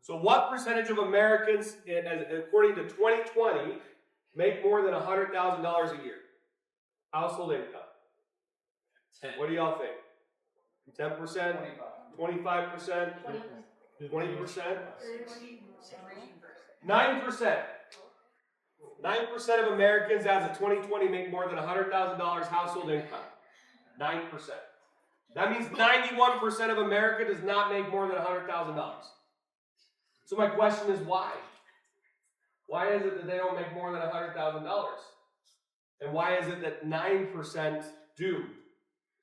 So what percentage of Americans, according to 2020, make more than $100,000 a year? Household income. 10. What do y'all think? 10%? 25%? 20%? 9%. 9% of Americans as of 2020 make more than $100,000 household income. 9%. That means 91% of America does not make more than $100,000. So my question is why? Why is it that they don't make more than $100,000? And why is it that 9% do?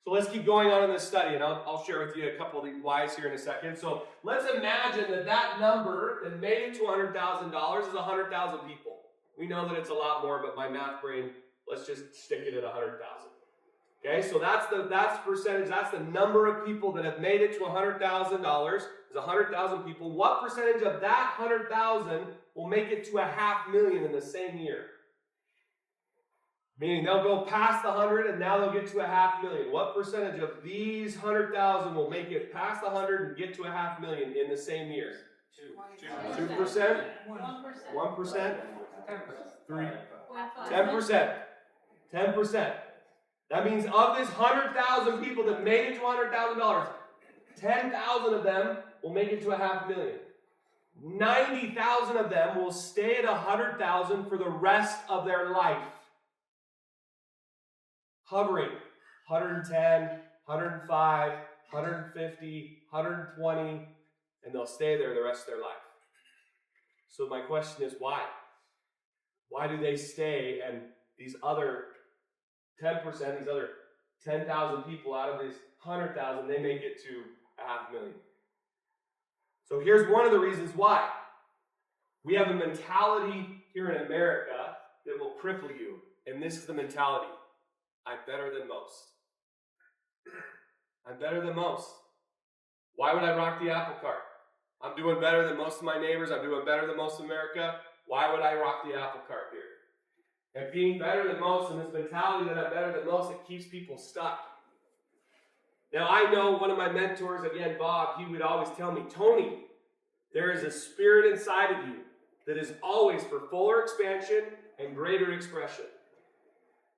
So let's keep going on in this study, and I'll share with you a couple of these whys here in a second. So let's imagine that number that made it to $100,000 is 100,000 people. We know that it's a lot more, but my math brain, let's just stick it at 100,000. Okay, so that's percentage. That's the number of people that have made it to $100,000. Is 100,000 people. What percentage of that 100,000 will make it to $500,000 in the same year? Meaning they'll go past the 100 and now they'll get to $500,000. What percentage of these 100,000 will make it past the 100 and get to $500,000 in the same year? 2%? 1%? 10%. 10%. That means of this 100,000 people that made it to $100,000, 10,000 of them will make it to $500,000. 90,000 of them will stay at 100,000 for the rest of their life. Hovering 110, 105, 150, 120, and they'll stay there the rest of their life. So my question is why? Why do they stay and these other 10%, these other 10,000 people out of these 100,000, they make it to $500,000? So here's one of the reasons why. We have a mentality here in America that will cripple you, and this is the mentality. I'm better than most. I'm better than most. Why would I rock the apple cart? I'm doing better than most of my neighbors. I'm doing better than most of America. Why would I rock the apple cart here? And being better than most and this mentality that I'm better than most, it keeps people stuck. Now, I know one of my mentors, again, Bob, he would always tell me, Tony, there is a spirit inside of you that is always for fuller expansion and greater expression.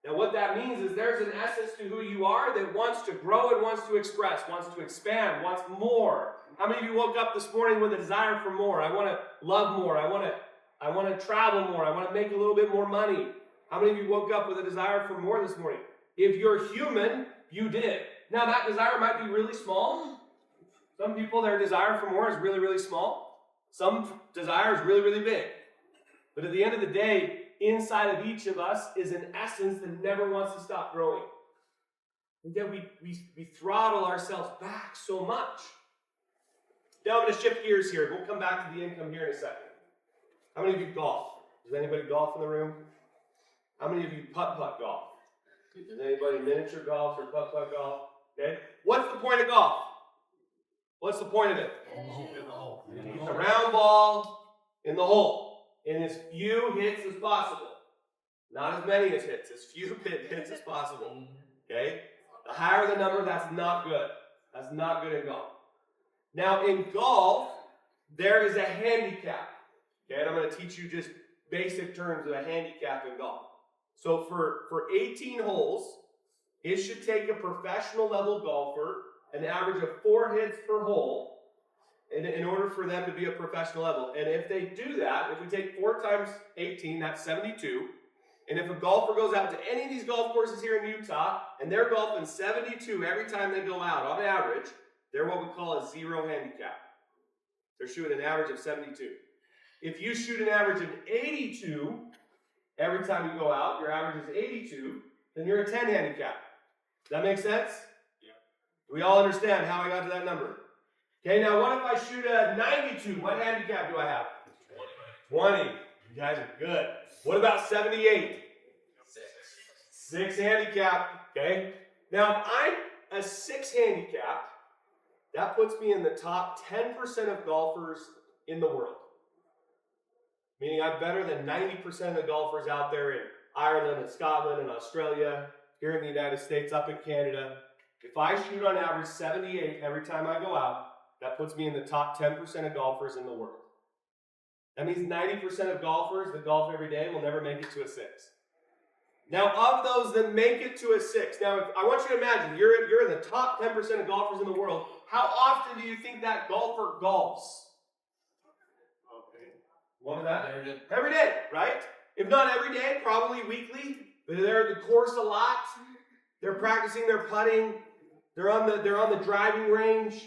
Now, what that means is there's an essence to who you are that wants to grow and wants to express, wants to expand, wants more. How many of you woke up this morning with a desire for more? I want to love more. I want to travel more. I want to make a little bit more money. How many of you woke up with a desire for more this morning? If you're human, you did. Now, that desire might be really small. Some people, their desire for more is really, really small. Some desire is really, really big. But at the end of the day, inside of each of us is an essence that never wants to stop growing. And yet we throttle ourselves back so much. Now I'm going to shift gears here. We'll come back to the income here in a second. How many of you golf? Does anybody golf in the room? How many of you putt-putt golf? Does anybody miniature golf or putt-putt golf? Okay. What's the point of golf? What's the point of it? A round ball in the hole. And as few hits as possible. Not as many as hits. As few hits as possible. Okay? The higher the number, that's not good. That's not good in golf. Now, in golf, there is a handicap. Okay? And I'm going to teach you just basic terms of a handicap in golf. So for 18 holes, it should take a professional level golfer an average of 4 hits per hole in order for them to be a professional level. And if they do that, if we take 4 times 18, that's 72. And if a golfer goes out to any of these golf courses here in Utah, and they're golfing 72 every time they go out, on average, they're what we call a zero handicap. They're shooting an average of 72. If you shoot an average of 82 every time you go out, your average is 82, then you're a 10 handicap. Does that make sense? Yeah. Do we all understand how I got to that number? Okay, now what if I shoot a 92? What handicap do I have? 20. You guys are good. What about 78? 6 handicap. Okay. Now if I'm a 6 handicap, that puts me in the top 10% of golfers in the world. Meaning I'm better than 90% of the golfers out there in Ireland and Scotland and Australia, here in the United States, up in Canada. If I shoot on average 78 every time I go out, that puts me in the top 10% of golfers in the world. That means 90% of golfers that golf every day will never make it to a 6. Now, of those that make it to a 6, now I want you to imagine, you're in the top 10% of golfers in the world. How often do you think that golfer golfs? What was that? Every day, right? If not every day, probably weekly. They're at the course a lot. They're practicing their putting. They're on the driving range.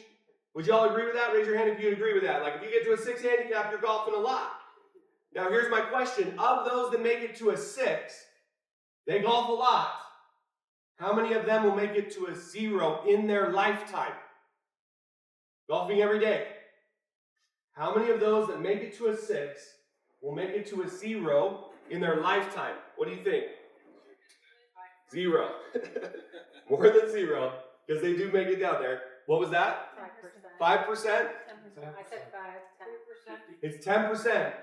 Would you all agree with that? Raise your hand if you agree with that. Like if you get to a 6 handicap, you're golfing a lot. Now here's my question. Of those that make it to a 6, they golf a lot. How many of them will make it to a 0 in their lifetime? Golfing every day. How many of those that make it to a 6 will make it to a 0 in their lifetime? What do you think? 0. More than 0, because they do make it down there. What was that? 5%. 5%? 10%. I said 5, 10%. It's 10%.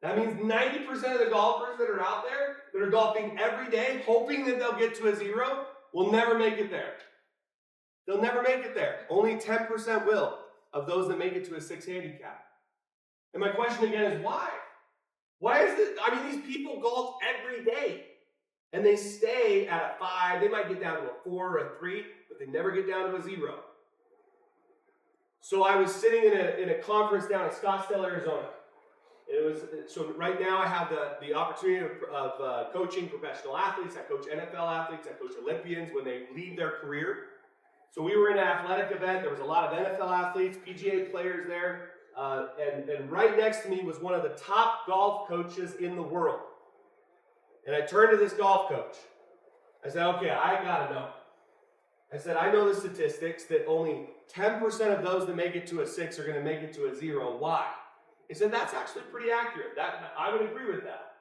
That means 90% of the golfers that are out there that are golfing every day, hoping that they'll get to a 0, will never make it there. They'll never make it there. Only 10% will of those that make it to a 6 handicap. And my question again is why? Why is it? I mean, these people golf every day. And they stay at a 5. They might get down to a 4 or a 3, but they never get down to a 0. So I was sitting in a conference down in Scottsdale, Arizona. So right now I have the opportunity of coaching professional athletes. I coach NFL athletes. I coach Olympians when they leave their career. So we were in an athletic event. There was a lot of NFL athletes, PGA players there. And right next to me was one of the top golf coaches in the world. And I turned to this golf coach. I said, okay, I gotta know. I said, I know the statistics that only 10% of those that make it to a 6 are gonna make it to a 0. Why? He said, that's actually pretty accurate. I would agree with that.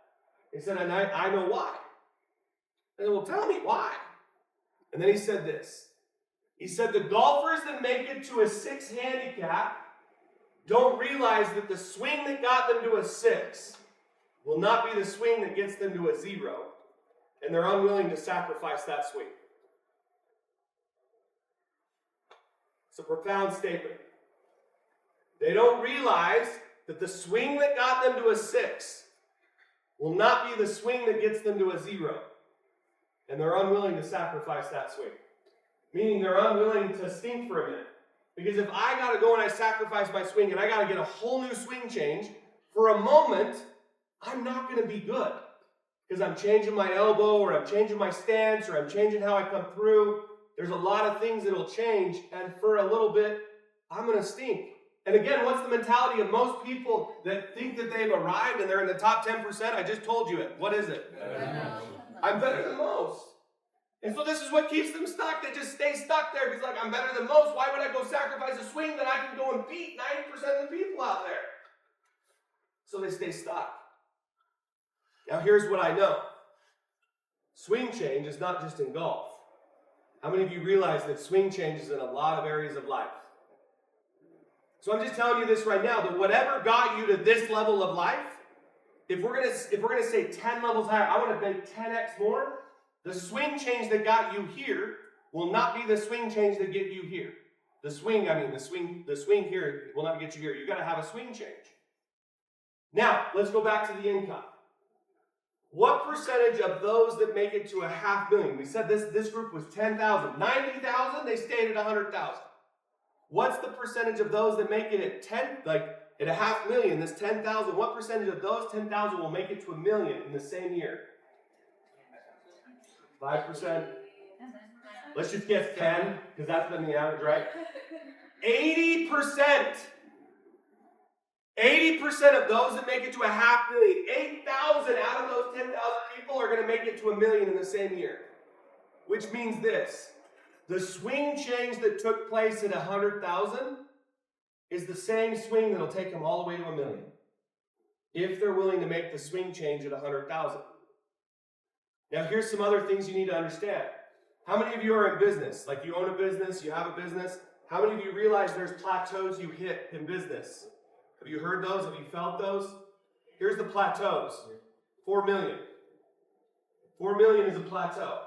He said, and I know why. I said, well, tell me why. And then he said this. He said, the golfers that make it to a 6 handicap don't realize that the swing that got them to a 6 will not be the swing that gets them to a 0, and they're unwilling to sacrifice that swing. It's a profound statement. They don't realize that the swing that got them to a 6 will not be the swing that gets them to a 0, and they're unwilling to sacrifice that swing. Meaning they're unwilling to stink for a minute. Because if I got to go and I sacrifice my swing and I got to get a whole new swing change, for a moment, I'm not going to be good. Because I'm changing my elbow, or I'm changing my stance, or I'm changing how I come through. There's a lot of things that will change, and for a little bit, I'm going to stink. And again, what's the mentality of most people that think that they've arrived and they're in the top 10%? I just told you it. What is it? I'm better than most. And so this is what keeps them stuck. They just stay stuck there because, like, I'm better than most. Why would I go sacrifice a swing that I can go and beat 90% of the people out there? So they stay stuck. Now here's what I know. Swing change is not just in golf. How many of you realize that swing changes in a lot of areas of life? So I'm just telling you this right now, that whatever got you to this level of life, if we're gonna say 10 levels higher, I want to make 10x more. The swing change that got you here will not be the swing change that get you here. The swing here will not get you here. You got to have a swing change. Now, let's go back to the income. What percentage of those that make it to a $500,000? We said this group was 10,000. 90,000, they stayed at 100,000. What's the percentage of those that make it at at $500,000, this 10,000, what percentage of those 10,000 will make it to $1 million in the same year? 5%. Let's just guess 10, because that's been the average, right? 80%. 80% of those that make it to a $500,000, 8,000 out of those 10,000 people are going to make it to $1 million in the same year. Which means this. The swing change that took place at 100,000 is the same swing that'll take them all the way to $1 million. If they're willing to make the swing change at 100,000. Now here's some other things you need to understand. How many of you are in business? Like you own a business, you have a business. How many of you realize there's plateaus you hit in business? Have you heard those? Have you felt those? Here's the plateaus. 4 million. 4 million is a plateau.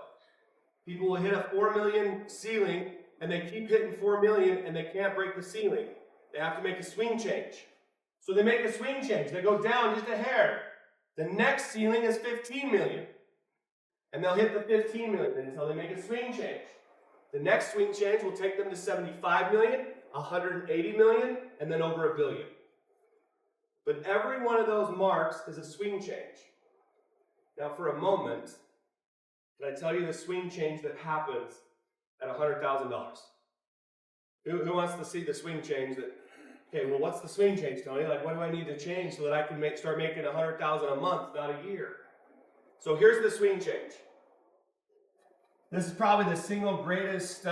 People will hit a 4 million ceiling and they keep hitting 4 million and they can't break the ceiling. They have to make a swing change. So they make a swing change. They go down just a hair. The next ceiling is 15 million. And they'll hit the 15 million until they make a swing change. The next swing change will take them to 75 million, 180 million, and then over $1 billion. But every one of those marks is a swing change. Now for a moment, can I tell you the swing change that happens at $100,000? Who wants to see the swing change that, okay, well what's the swing change, Tony? Like what do I need to change so that I can start making $100,000 a month, not a year? So here's the swing change. This is probably the single greatest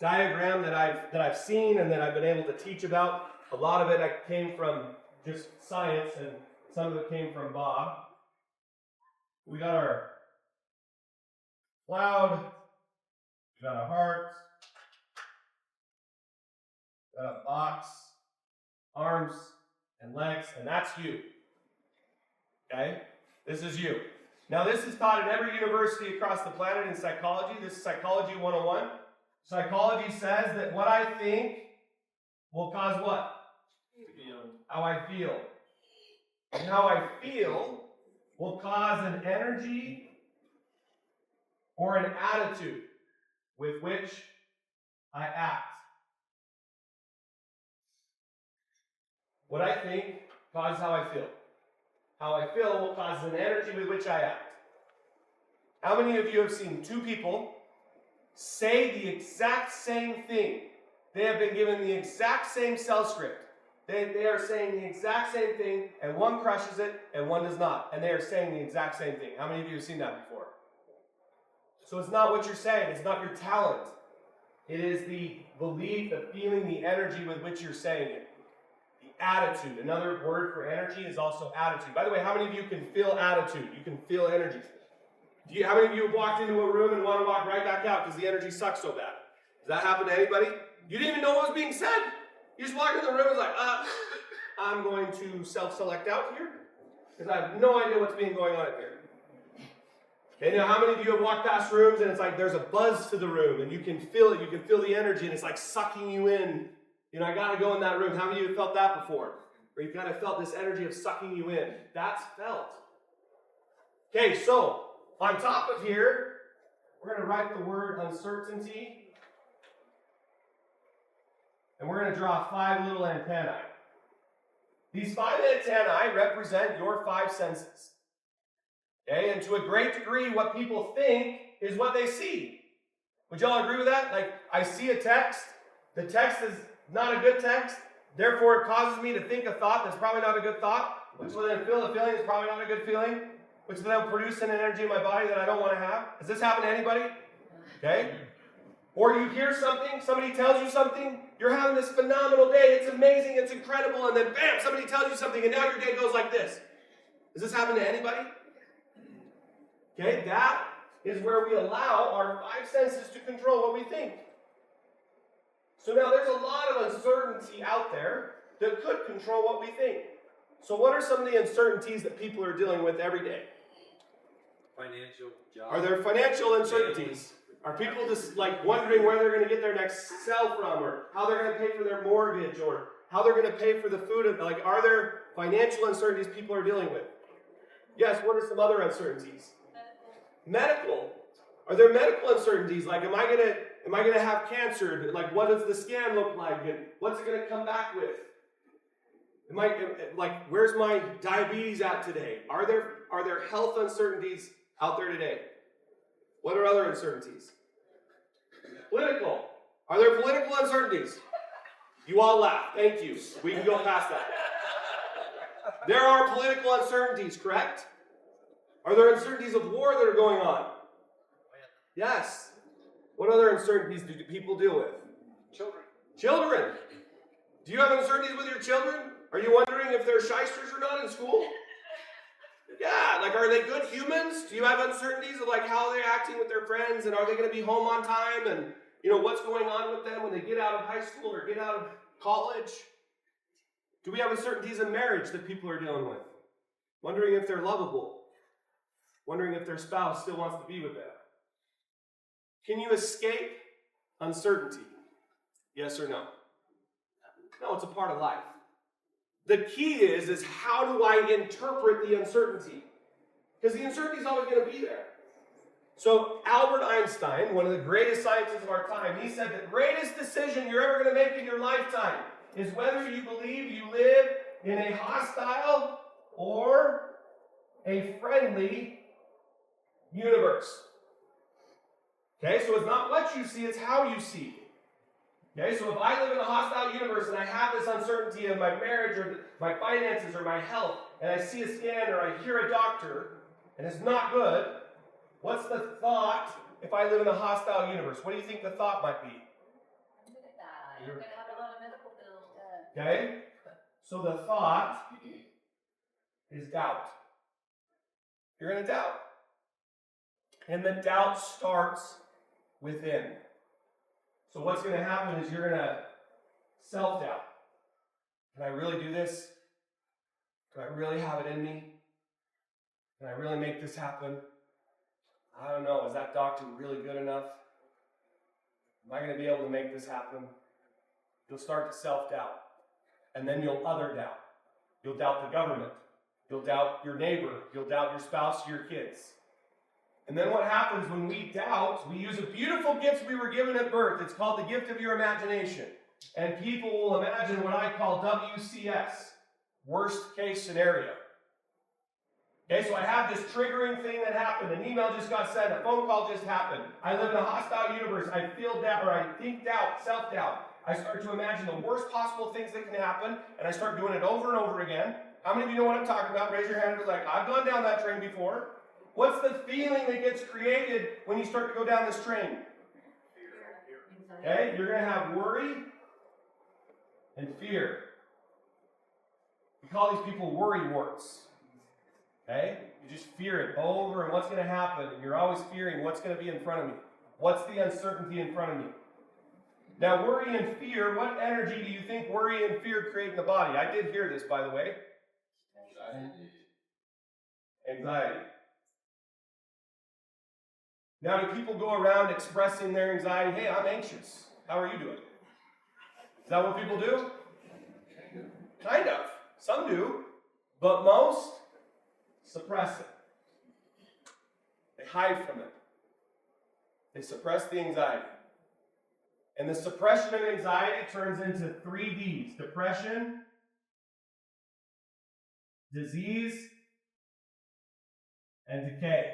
diagram that I've seen and that I've been able to teach about. A lot of it came from just science and some of it came from Bob. We got our cloud, we got our hearts, we got a box, arms and legs, and that's you. Okay? This is you. Now this is taught in every university across the planet in psychology. This is Psychology 101. Psychology says that what I think will cause what? How I feel. And how I feel will cause an energy or an attitude with which I act. What I think causes how I feel. How I feel will cause an energy with which I act. How many of you have seen two people say the exact same thing? They have been given the exact same cell script. They are saying the exact same thing, and one crushes it, and one does not. And they are saying the exact same thing. How many of you have seen that before? So it's not what you're saying. It's not your talent. It is the belief, the feeling, the energy with which you're saying it. The attitude. Another word for energy is also attitude. By the way, how many of you can feel attitude? You can feel energy. How many of you have walked into a room and want to walk right back out because the energy sucks so bad? Does that happen to anybody? You didn't even know what was being said. You just walk in the room and it's like, I'm going to self-select out here because I have no idea what's going on in here. Okay, now how many of you have walked past rooms and it's like there's a buzz to the room and you can feel it, you can feel the energy and it's like sucking you in. You know, I got to go in that room. How many of you have felt that before? Where you've kind of felt this energy of sucking you in. That's felt. Okay, so on top of here, we're going to write the word uncertainty. And we're going to draw 5 little antennae. These 5 antennae represent your 5 senses. Okay, and to a great degree, what people think is what they see. Would y'all agree with that? Like, I see a text. The text is not a good text. Therefore, it causes me to think a thought that's probably not a good thought. Which will then feel the feeling is probably not a good feeling. Which will then produce an energy in my body that I don't want to have. Has this happened to anybody? Okay. Or you hear something, somebody tells you something, you're having this phenomenal day, it's amazing, it's incredible, and then bam, somebody tells you something, and now your day goes like this. Does this happen to anybody? Okay, that is where we allow our 5 senses to control what we think. So now there's a lot of uncertainty out there that could control what we think. So what are some of the uncertainties that people are dealing with every day? Financial, job. Are there financial uncertainties? Are people just like wondering where they're going to get their next sell from, or how they're going to pay for their mortgage, or how they're going to pay for the food? Like, are there financial uncertainties people are dealing with? Yes, what are some other uncertainties? Medical. Are there medical uncertainties? Like, am I going to have cancer? Like, what does the scan look like? And what's it going to come back with? Where's my diabetes at today? Are there health uncertainties out there today? What are other uncertainties? Political. Are there political uncertainties? You all laugh. Thank you. We can go past that. There are political uncertainties, correct? Are there uncertainties of war that are going on? Yes. What other uncertainties do people deal with? Children. Children. Do you have uncertainties with your children? Are you wondering if they're shysters or not in school? Yeah, like, are they good humans? Do you have uncertainties of like how they're acting with their friends, and are they going to be home on time, and you know what's going on with them when they get out of high school or get out of college? Do we have uncertainties in marriage that people are dealing with? Wondering if they're lovable. Wondering if their spouse still wants to be with them. Can you escape uncertainty? Yes or no? No, it's a part of life. The key is how do I interpret the uncertainty? Because the uncertainty is always going to be there. So Albert Einstein, one of the greatest scientists of our time, he said the greatest decision you're ever going to make in your lifetime is whether you believe you live in a hostile or a friendly universe. Okay, so it's not what you see, it's how you see. Okay, so if I live in a hostile universe and I have this uncertainty of my marriage or my finances or my health, and I see a scan or I hear a doctor, and it's not good, what's the thought if I live in a hostile universe? What do you think the thought might be? I'm gonna die. I'm gonna have a lot of medical bills. Okay? So the thought is doubt. You're going to doubt. And the doubt starts within. So what's going to happen is you're going to self-doubt. Can I really do this? Can I really have it in me? Can I really make this happen? I don't know. Is that doctor really good enough? Am I going to be able to make this happen? You'll start to self-doubt. And then you'll other doubt. You'll doubt the government. You'll doubt your neighbor. You'll doubt your spouse or your kids. And then what happens when we doubt, we use a beautiful gift we were given at birth. It's called the gift of your imagination. And people will imagine what I call WCS, worst case scenario. Okay, so I have this triggering thing that happened. An email just got sent. A phone call just happened. I live in a hostile universe. I feel doubt, or I think doubt, self-doubt. I start to imagine the worst possible things that can happen, and I start doing it over and over again. How many of you know what I'm talking about? Raise your hand and be like, I've gone down that train before. What's the feeling that gets created when you start to go down this train? Okay, you're going to have worry and fear. We call these people worry warts. Okay? You just fear it over and what's going to happen. And you're always fearing what's going to be in front of me. What's the uncertainty in front of me? Now, worry and fear, what energy do you think worry and fear create in the body? I did hear this, by the way. Anxiety. Now, do people go around expressing their anxiety? Hey, I'm anxious. How are you doing? Is that what people do? Kind of. Some do. But most suppress it. They hide from it. They suppress the anxiety. And the suppression of anxiety turns into 3 Ds. Depression, disease, and decay.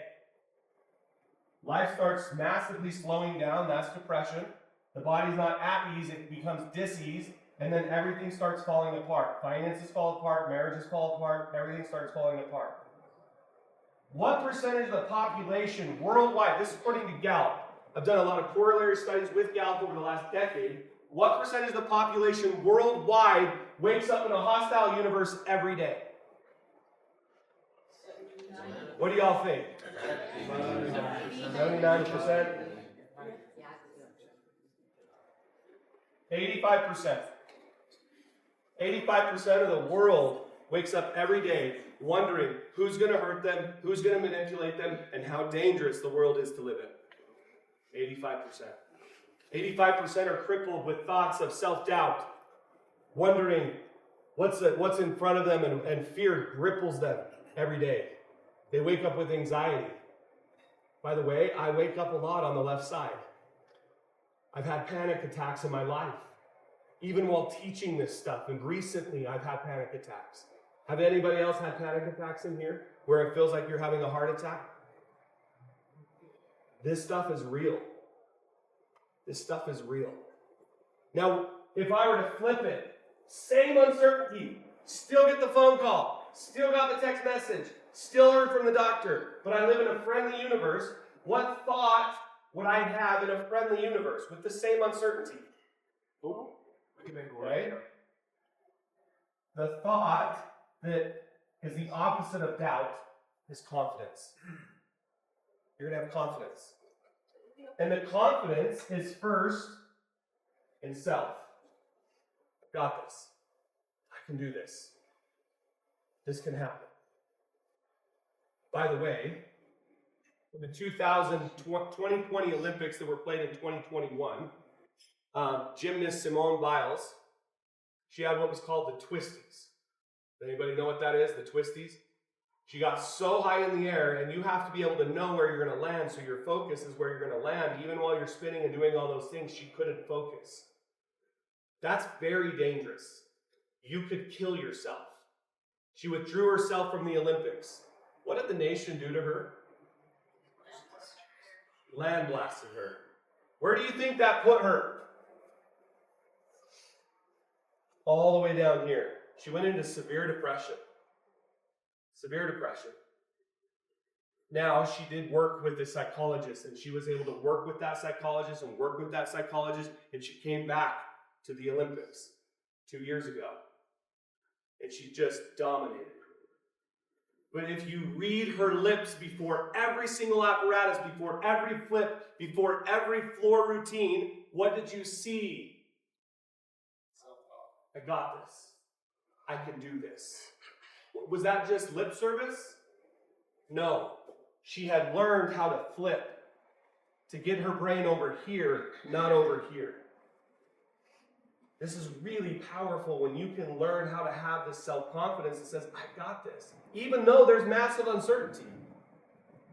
Life starts massively slowing down. That's depression. The body's not at ease. It becomes dis-ease. And then everything starts falling apart. Finances fall apart. Marriages fall apart. Everything starts falling apart. What percentage of the population worldwide, this is according to Gallup, I've done a lot of corollary studies with Gallup over the last decade. What percentage of the population worldwide wakes up in a hostile universe every day? What do y'all think? 79%? 85%. 85% of the world wakes up every day wondering who's going to hurt them, who's going to manipulate them, and how dangerous the world is to live in. 85%. 85% are crippled with thoughts of self-doubt, wondering what's in front of them, and fear gripples them every day. They wake up with anxiety. By the way, I wake up a lot on the left side. I've had panic attacks in my life, even while teaching this stuff, and recently I've had panic attacks. Have anybody else had panic attacks in here where it feels like you're having a heart attack? This stuff is real. This stuff is real. Now, if I were to flip it, same uncertainty, still get the phone call, still got the text message, still heard from the doctor, but I live in a friendly universe, what thought would I have in a friendly universe with the same uncertainty? Right? The thought that is the opposite of doubt is confidence. You're going to have confidence. And the confidence is first in self. I've got this. I can do this. This can happen. By the way, in the 2020 Olympics that were played in 2021, gymnast Simone Biles, she had what was called the twisties. Anybody know what that is? The twisties? She got so high in the air, and you have to be able to know where you're going to land, so your focus is where you're going to land. Even while you're spinning and doing all those things, she couldn't focus. That's very dangerous. You could kill yourself. She withdrew herself from the Olympics. What did the nation do to her? Land blasted her. Where do you think that put her? All the way down here. She went into severe depression. Severe depression. Now, she did work with a psychologist, and she was able to work with that psychologist and work with that psychologist, and she came back to the Olympics 2 years ago. And she just dominated. But if you read her lips before every single apparatus, before every flip, before every floor routine, what did you see? I got this. I can do this. Was that just lip service? No. She had learned how to flip to get her brain over here, not over here. This is really powerful when you can learn how to have this self-confidence that says, I got this, even though there's massive uncertainty.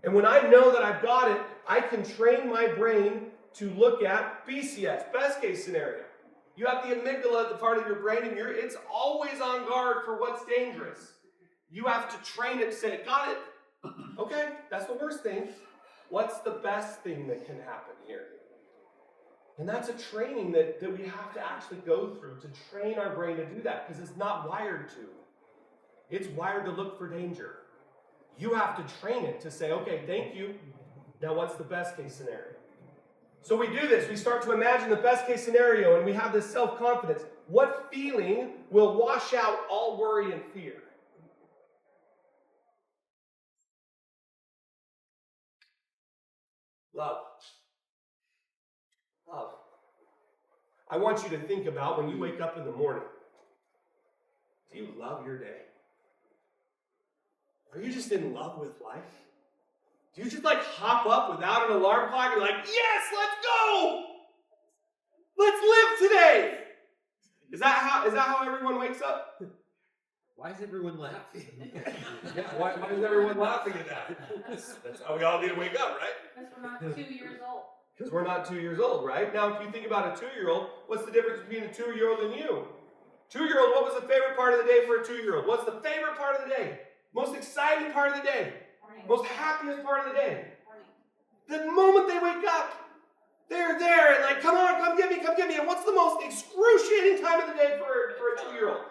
And when I know that I've got it, I can train my brain to look at BCS, best case scenario. You have the amygdala at the part of your brain, and it's always on guard for what's dangerous. You have to train it to say, got it. Okay, that's the worst thing. What's the best thing that can happen here? And that's a training that we have to actually go through to train our brain to do that, because it's not wired to. It's wired to look for danger. You have to train it to say, okay, thank you. Now what's the best case scenario? So we do this. We start to imagine the best case scenario, and we have this self-confidence. What feeling will wash out all worry and fear? Love. Love. I want you to think about when you wake up in the morning. Do you love your day? Are you just in love with life? Do you just hop up without an alarm clock and yes, let's go! Let's live today! Is that how everyone wakes up? Why is everyone laughing? Yeah, why is everyone laughing at that? That's how we all need to wake up, right? Because we're not 2 years old. Because we're not 2 years old, right? Now, if you think about a 2-year-old, what's the difference between a 2-year-old and you? 2-year-old, what was the favorite part of the day for a 2-year-old? What's the favorite part of the day? Most exciting part of the day? Morning. Most happiest part of the day? Morning. The moment they wake up, they're there and come on, come get me. And what's the most excruciating time of the day for a 2-year-old?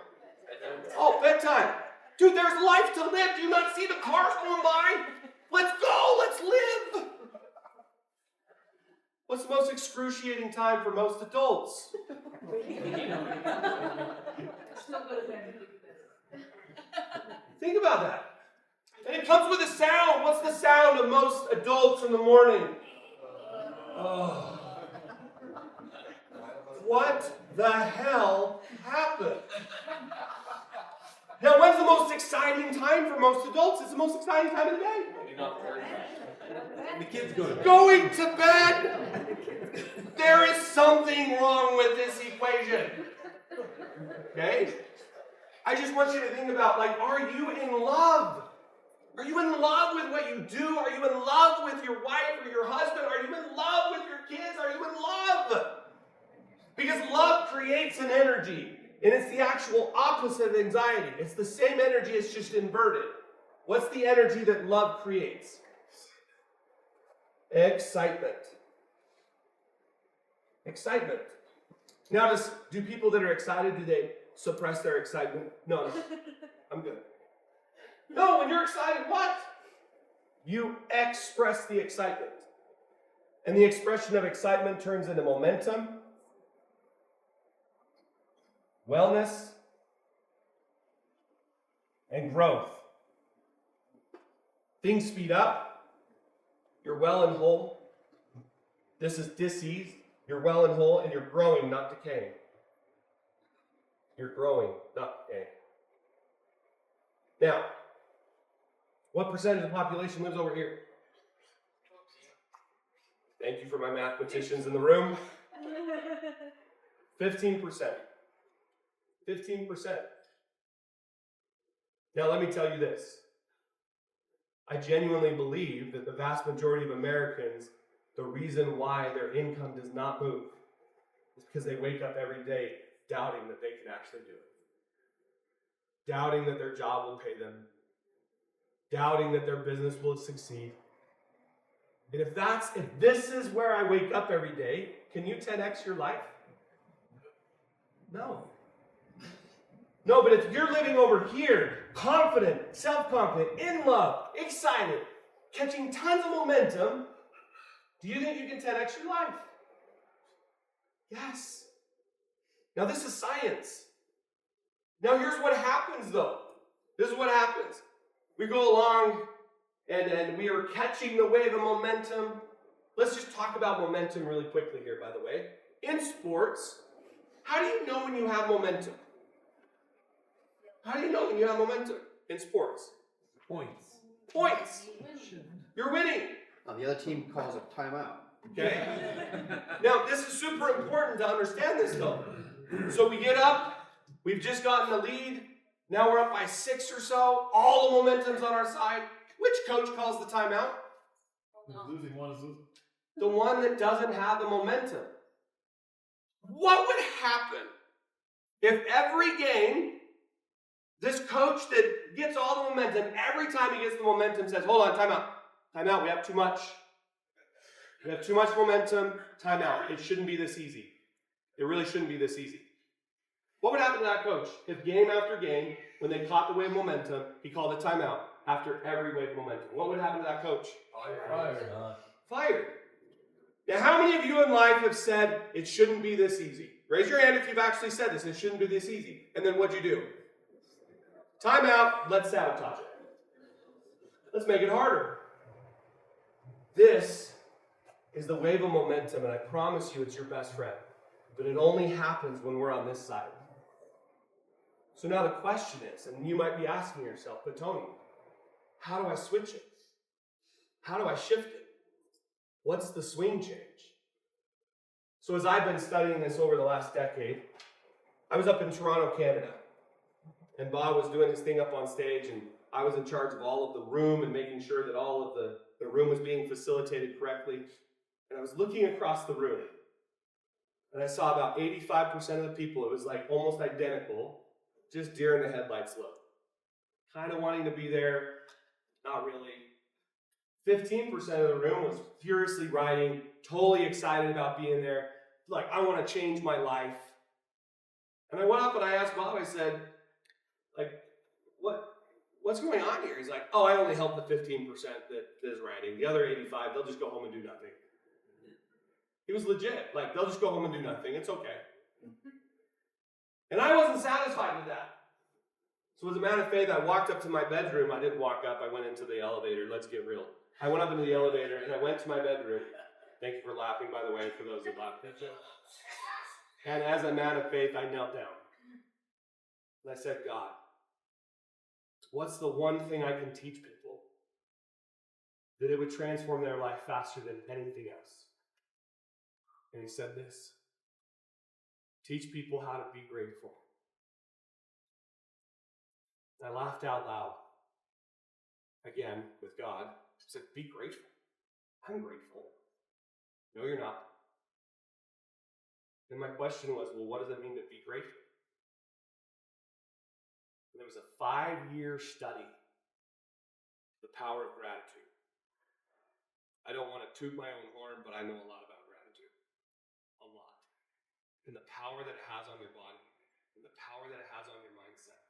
Oh, bedtime. Dude, there's life to live. Do you not see the cars going by? Let's go, let's live. What's the most excruciating time for most adults? Think about that. And it comes with a sound. What's the sound of most adults in the morning? Oh. What the hell happened? Now, when's the most exciting time for most adults? It's the most exciting time of the day. The kids go to bed. Going to bed. There is something wrong with this equation. Okay? I just want you to think about, are you in love? Are you in love with what you do? Are you in love with your wife or your husband? Are you in love with your kids? Are you in love? Because love creates an energy. And it's the actual opposite of anxiety. It's the same energy, it's just inverted. What's the energy that love creates? Excitement. Excitement. Now, do people that are excited, do they suppress their excitement? No. I'm good. No, when you're excited, what? You express the excitement. And the expression of excitement turns into momentum, wellness, and growth. Things speed up. You're well and whole. This is dis-ease. You're well and whole, and you're growing, not decaying. You're growing, not decaying. Now, what percentage of the population lives over here? Thank you for my mathematicians in the room. 15%. 15%. Now, let me tell you this. I genuinely believe that the vast majority of Americans, the reason why their income does not move is because they wake up every day doubting that they can actually do it. Doubting that their job will pay them. Doubting that their business will succeed. And if this is where I wake up every day, can you 10x your life? No. No, but if you're living over here, confident, self-confident, in love, excited, catching tons of momentum, do you think you can 10x your life? Yes. Now this is science. Now here's what happens though. This is what happens. We go along and we are catching the wave of momentum. Let's just talk about momentum really quickly here, by the way. In sports, how do you know when you have momentum? How do you know when you have momentum in sports? Points. Points. You're winning. The other team calls a timeout. Okay? Now, this is super important to understand this, though. So we get up. We've just gotten the lead. Now we're up by 6 or so. All the momentum's on our side. Which coach calls the timeout? Losing one is losing. The one that doesn't have the momentum. What would happen if every game, this coach that gets all the momentum, every time he gets the momentum says, hold on, timeout. Timeout, we have too much. We have too much momentum, timeout. It shouldn't be this easy. It really shouldn't be this easy. What would happen to that coach if game after game, when they caught the wave of momentum, he called a timeout after every wave of momentum? What would happen to that coach? Fired. Now, how many of you in life have said it shouldn't be this easy? Raise your hand if you've actually said this. It shouldn't be this easy. And then what'd you do? Timeout. Let's sabotage it. Let's make it harder. This is the wave of momentum, and I promise you it's your best friend. But it only happens when we're on this side. So now the question is, and you might be asking yourself, but Tony, how do I switch it? How do I shift it? What's the swing change? So as I've been studying this over the last decade, I was up in Toronto, Canada, and Bob was doing his thing up on stage, and I was in charge of all of the room and making sure that all of the room was being facilitated correctly. And I was looking across the room, and I saw about 85% of the people, it was like almost identical, just deer in the headlights look. Kind of wanting to be there, not really. 15% of the room was furiously riding, totally excited about being there. Like, I want to change my life. And I went up and I asked Bob, I said, like, what's going on here? He's like, oh, I only help the 15% that is riding. The other 85, they'll just go home and do nothing. He was legit. Like, they'll just go home and do nothing. It's okay. And I wasn't satisfied with that. So as a man of faith, I walked up to my bedroom. I didn't walk up. I went into the elevator. Let's get real. I went up into the elevator, and I went to my bedroom. Thank you for laughing, by the way, for those who laughed. And as a man of faith, I knelt down. And I said, God, what's the one thing I can teach people that it would transform their life faster than anything else? And he said this: teach people how to be grateful. I laughed out loud. Again, with God. I said, be grateful. I'm grateful. No, you're not. And my question was, well, what does it mean to be grateful? And there was a 5-year study, the power of gratitude. I don't want to toot my own horn, but I know a lot about gratitude. A lot. And the power that it has on your body, and the power that it has on your mindset.